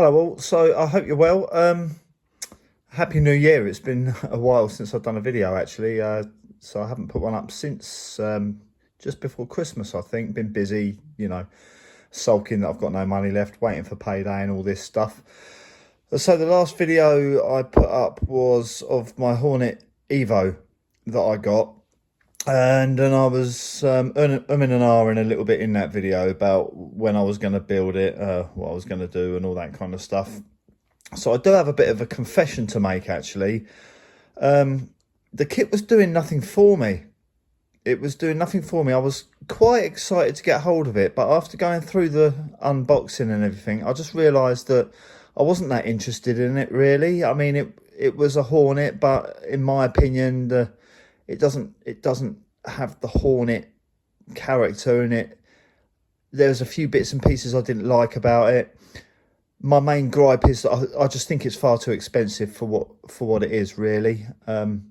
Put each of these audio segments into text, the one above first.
Hello all, so I hope you're well. Happy New Year. It's been a while since I've done a video actually, so I haven't put one up since just before Christmas, I think. Been busy, you know, sulking that I've got no money left, waiting for payday and all this stuff. So the last video I put up was of my Hornet Evo that I got. And then I was umming and ahhing a little bit in that video about when I was going to build it, what I was going to do and all that kind of stuff. So I do have a bit of a confession to make, actually. The kit was doing nothing for me. It was doing nothing for me. I was quite excited to get hold of it, but after going through the unboxing and everything, I just realised that I wasn't that interested in it, really. I mean, it was a Hornet, but in my opinion, it doesn't have the Hornet character in it. There's a few bits and pieces I didn't like about it. My main gripe is that I just think it's far too expensive for what it is, really. I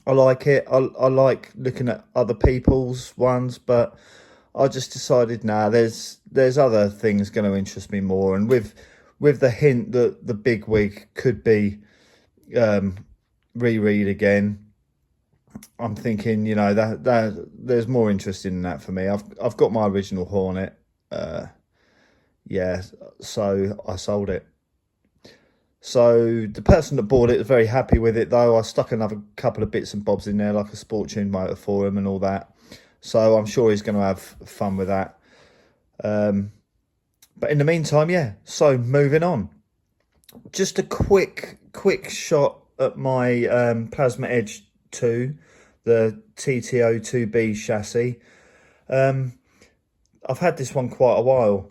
like it. I like looking at other people's ones, but I just decided, nah, there's other things going to interest me more. And with the hint that the big wig could be reread again, I'm thinking, you know, that there's more interest in that for me. I've got my original Hornet, yeah, so I sold it. So the person that bought it was very happy with it, though. I stuck another couple of bits and bobs in there, like a sport tune motor for him and all that. So I'm sure he's going to have fun with that. But in the meantime, yeah. So moving on. Just a quick shot at my Plasma Edge 2, the TTO2B chassis. I've had this one quite a while.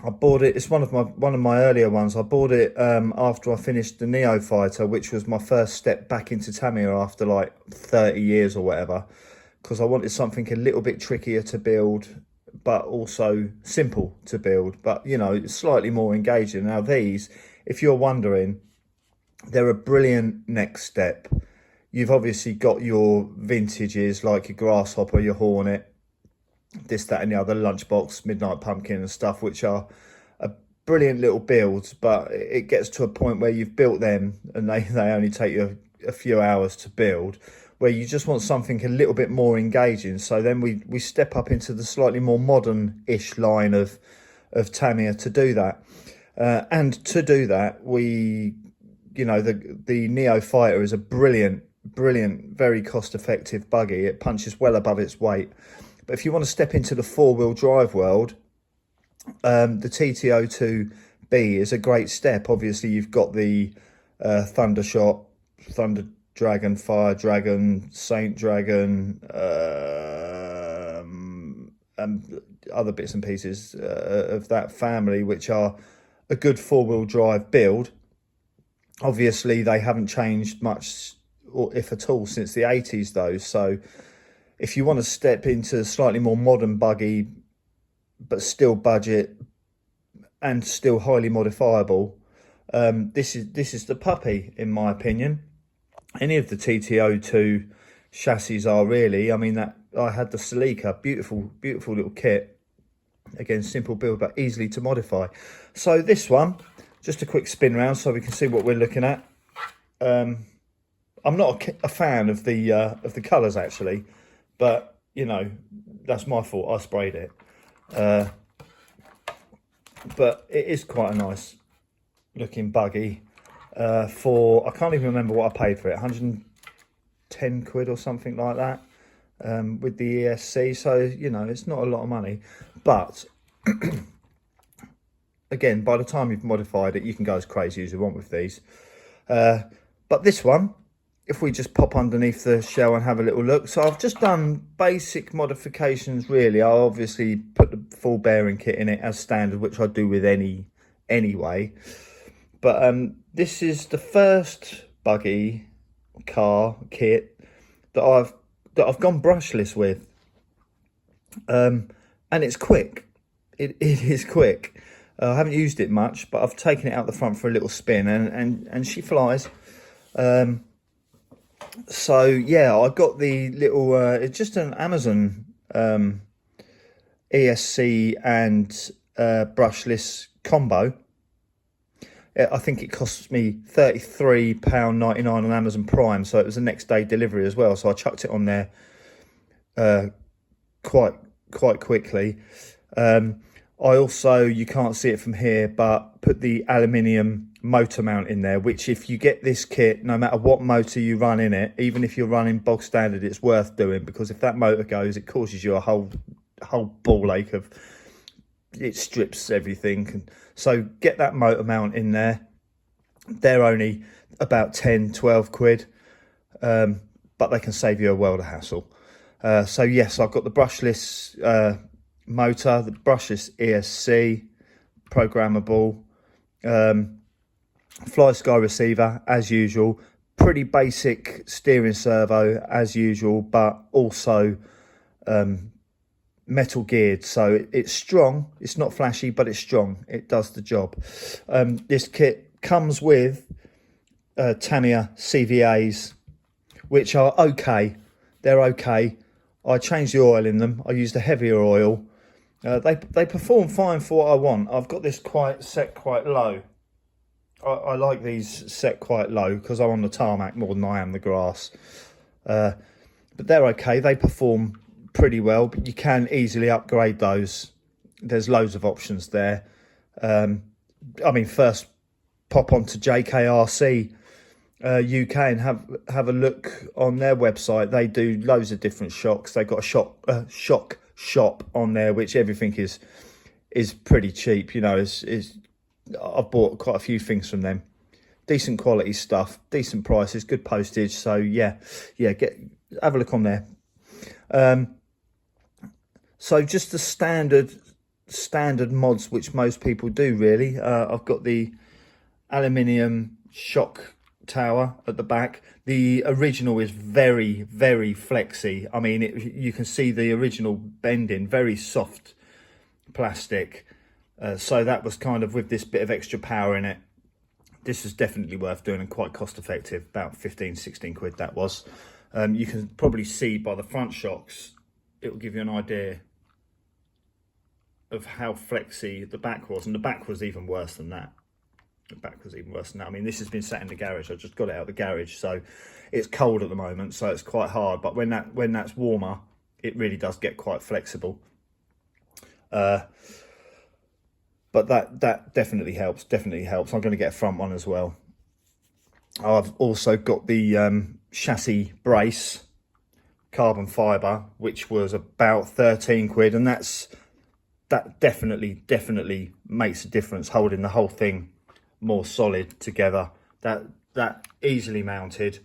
I bought it. It's one of my earlier ones. I bought it after I finished the Neo Fighter, which was my first step back into Tamiya after like 30 years or whatever, because I wanted something a little bit trickier to build, but also simple to build, but you know, slightly more engaging. Now these, if you're wondering, they're a brilliant next step. You've obviously got your vintages like your Grasshopper, your Hornet, this, that and the other, Lunchbox, Midnight Pumpkin and stuff, which are a brilliant little builds, but it gets to a point where you've built them and they only take you a few hours to build, where you just want something a little bit more engaging. So then we step up into the slightly more modern-ish line of Tamiya to do that. And to do that, you know, the Neo Fighter is a brilliant, very cost-effective buggy. It punches well above its weight. But if you want to step into the four-wheel drive world, the TTO2B is a great step. Obviously, you've got the Thundershot, Thunder Dragon, Fire Dragon, Saint Dragon, and other bits and pieces of that family, which are a good four-wheel drive build. Obviously, they haven't changed much, or if at all, since the 80s, though. So if you want to step into a slightly more modern buggy, but still budget and still highly modifiable, this is the puppy, in my opinion. Any of the TTO2 chassis are, really. I mean, that I had the Celica, beautiful little kit. Again, simple build, but easily to modify. So this one, just a quick spin round so we can see what we're looking at. I'm not a fan of the colours, actually, but you know, that's my fault. I sprayed it, but it is quite a nice looking buggy. For, I can't even remember what I paid for it, 110 quid or something like that, with the ESC. So you know, it's not a lot of money, but again, by the time you've modified it, you can go as crazy as you want with these. But this one, if we just pop underneath the shell and have a little look. So I've just done basic modifications, really. I obviously put the full bearing kit in it as standard, which I do with any anyway. But this is the first buggy car kit that I've gone brushless with. And it's quick. It is quick. I haven't used it much, but I've taken it out the front for a little spin, and she flies. So yeah, I got the little it's just an Amazon ESC and brushless combo, I think it cost me £33.99 on Amazon Prime, so it was a next day delivery as well. So I chucked it on there quite quickly. I also, you can't see it from here, but put the aluminium motor mount in there, which if you get this kit, no matter what motor you run in it, even if you're running bog standard, it's worth doing, because if that motor goes, it causes you a whole ball ache of, it strips everything. So get that motor mount in there. They're only about 10-12 quid, but they can save you a world of hassle. So yes, I've got the brushless motor, the brushless ESC, programmable, fly sky receiver as usual, pretty basic steering servo as usual, but also metal geared, so it's strong. It's not flashy, but it's strong. It does the job. This kit comes with Tamiya CVAs, which are okay. They're okay. I changed the oil in them. I used a heavier oil. They perform fine for what I want. I've got this set quite low. I like these set quite low because I'm on the tarmac more than I am the grass. But they're okay. They perform pretty well, but you can easily upgrade those. There's loads of options there. I mean, first pop onto JKRC UK and have a look on their website. They do loads of different shocks. They've got a shock shop on there, which everything is pretty cheap. You know, I've bought quite a few things from them. Decent quality stuff, decent prices, good postage. So yeah, have a look on there. So just the standard mods which most people do really. I've got the aluminium shock tower at the back. The original is very flexy. I mean, you can see the original bending, very soft plastic. So that was kind of with this bit of extra power in it. This is definitely worth doing and quite cost effective, about 15-16 quid that was. You can probably see by the front shocks, it will give you an idea of how flexy the back was, and the back was even worse than that. I mean, this has been sat in the garage. I just got it out of the garage, so it's cold at the moment, so it's quite hard. But when that's warmer, it really does get quite flexible. But that definitely helps. I'm going to get a front one as well. I've also got the chassis brace, carbon fibre, which was about 13 quid, and that definitely makes a difference, holding the whole thing more solid together. That easily mounted.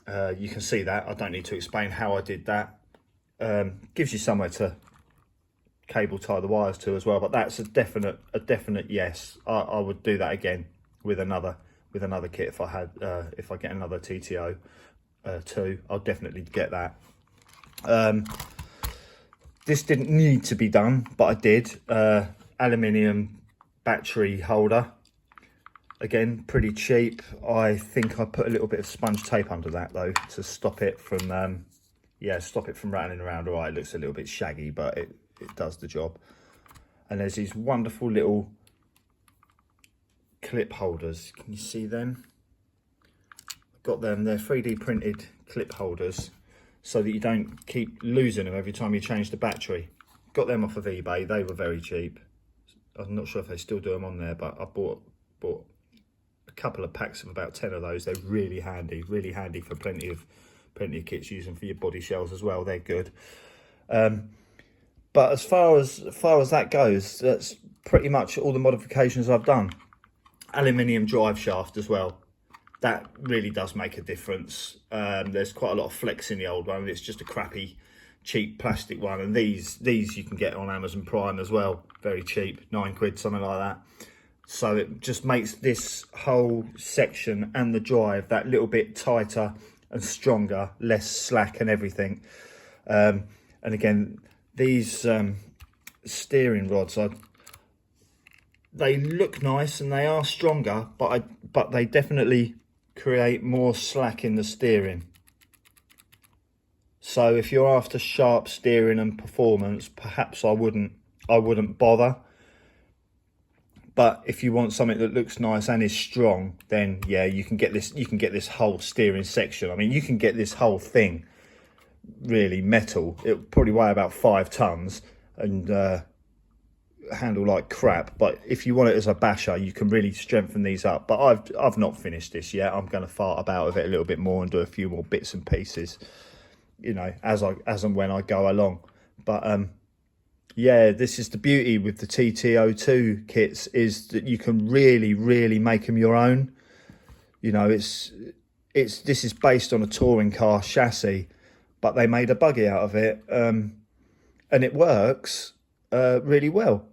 You can see that. I don't need to explain how I did that. Gives you somewhere to cable tie the wires to as well, but that's a definite yes. I would do that again with another kit if I get another TTO 2. I'll definitely get that. This didn't need to be done, but I did. Aluminium battery holder, again pretty cheap. I think I put a little bit of sponge tape under that though to stop it from rattling around. All right, it looks a little bit shaggy, but it does the job. And there's these wonderful little clip holders. Can you see them? I've got them. They're 3D printed clip holders, so that you don't keep losing them every time you change the battery. Got them off of eBay. They were very cheap. I'm not sure if they still do them on there, but I bought a couple of packs of about 10 of those. They're really handy for plenty of kits, using for your body shells as well. They're good. But as far as that goes, that's pretty much all the modifications I've done. Aluminium drive shaft as well. That really does make a difference. There's quite a lot of flex in the old one. It's just a crappy, cheap plastic one. And these you can get on Amazon Prime as well. Very cheap, 9 quid, something like that. So it just makes this whole section and the drive that little bit tighter and stronger, less slack and everything. And again, these steering rods, they look nice and they are stronger, but they definitely create more slack in the steering. So if you're after sharp steering and performance, perhaps I wouldn't bother. But if you want something that looks nice and is strong, then yeah, you can get this. You can get this whole steering section. I mean, you can get this whole thing really metal. It'll probably weigh about 5 tons and handle like crap. But if you want it as a basher, you can really strengthen these up. But I've not finished this yet. I'm going to fart about with it a little bit more and do a few more bits and pieces, you know, as and when I go along. But yeah, this is the beauty with the TT02 kits, is that you can really make them your own. You know, this is based on a touring car chassis, but they made a buggy out of it, and it works really well.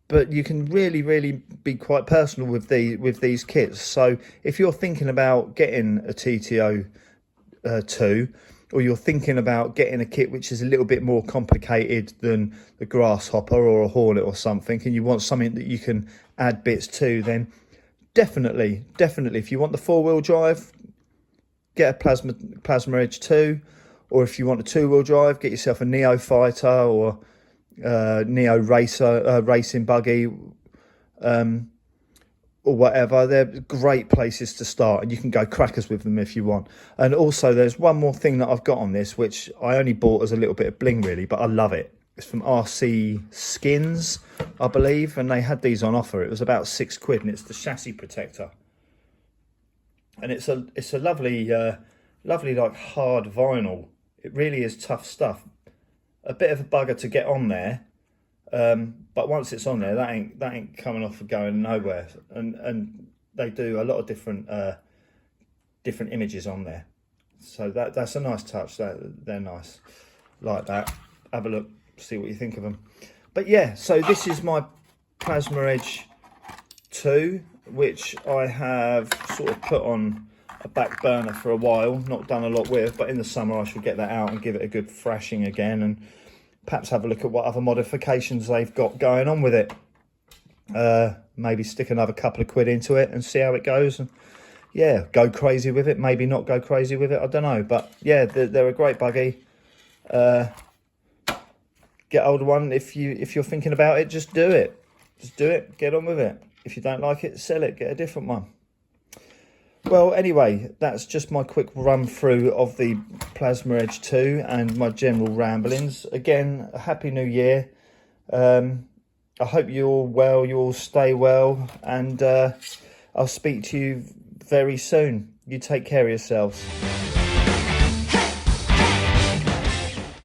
But you can really be quite personal with these kits. So if you're thinking about getting a TT02, or you're thinking about getting a kit which is a little bit more complicated than the Grasshopper or a Hornet or something, and you want something that you can add bits to, then definitely, if you want the 4-wheel drive, get a Plasma Edge 2, or if you want a 2-wheel drive, get yourself a Neo Fighter or Neo Racer racing buggy, or whatever. They're great places to start, and you can go crackers with them if you want. And also there's one more thing that I've got on this, which I only bought as a little bit of bling really, but I love it. It's from RC Skins, I believe, and they had these on offer. It was about £6, and it's the chassis protector, and it's a lovely like hard vinyl. It really is tough stuff. A bit of a bugger to get on there, but once it's on there, that ain't coming off and going nowhere. And they do a lot of different images on there, so that's a nice touch. They're nice like that. Have a look, see what you think of them. But yeah, so this is my Plasma Edge 2, which I have sort of put on a back burner for a while, not done a lot with, but in the summer I should get that out and give it a good thrashing again, and perhaps have a look at what other modifications they've got going on with it. Maybe stick another couple of quid into it and see how it goes, and yeah, go crazy with it, maybe not go crazy with it, I don't know. But yeah, they're a great buggy. Get hold of one if you're thinking about it. Just do it, get on with it. If you don't like it, sell it, get a different one. Well, anyway, that's just my quick run through of the Plasma Edge 2 and my general ramblings. Again, a happy new year. I hope you're all well, you all stay well, and I'll speak to you very soon. You take care of yourselves.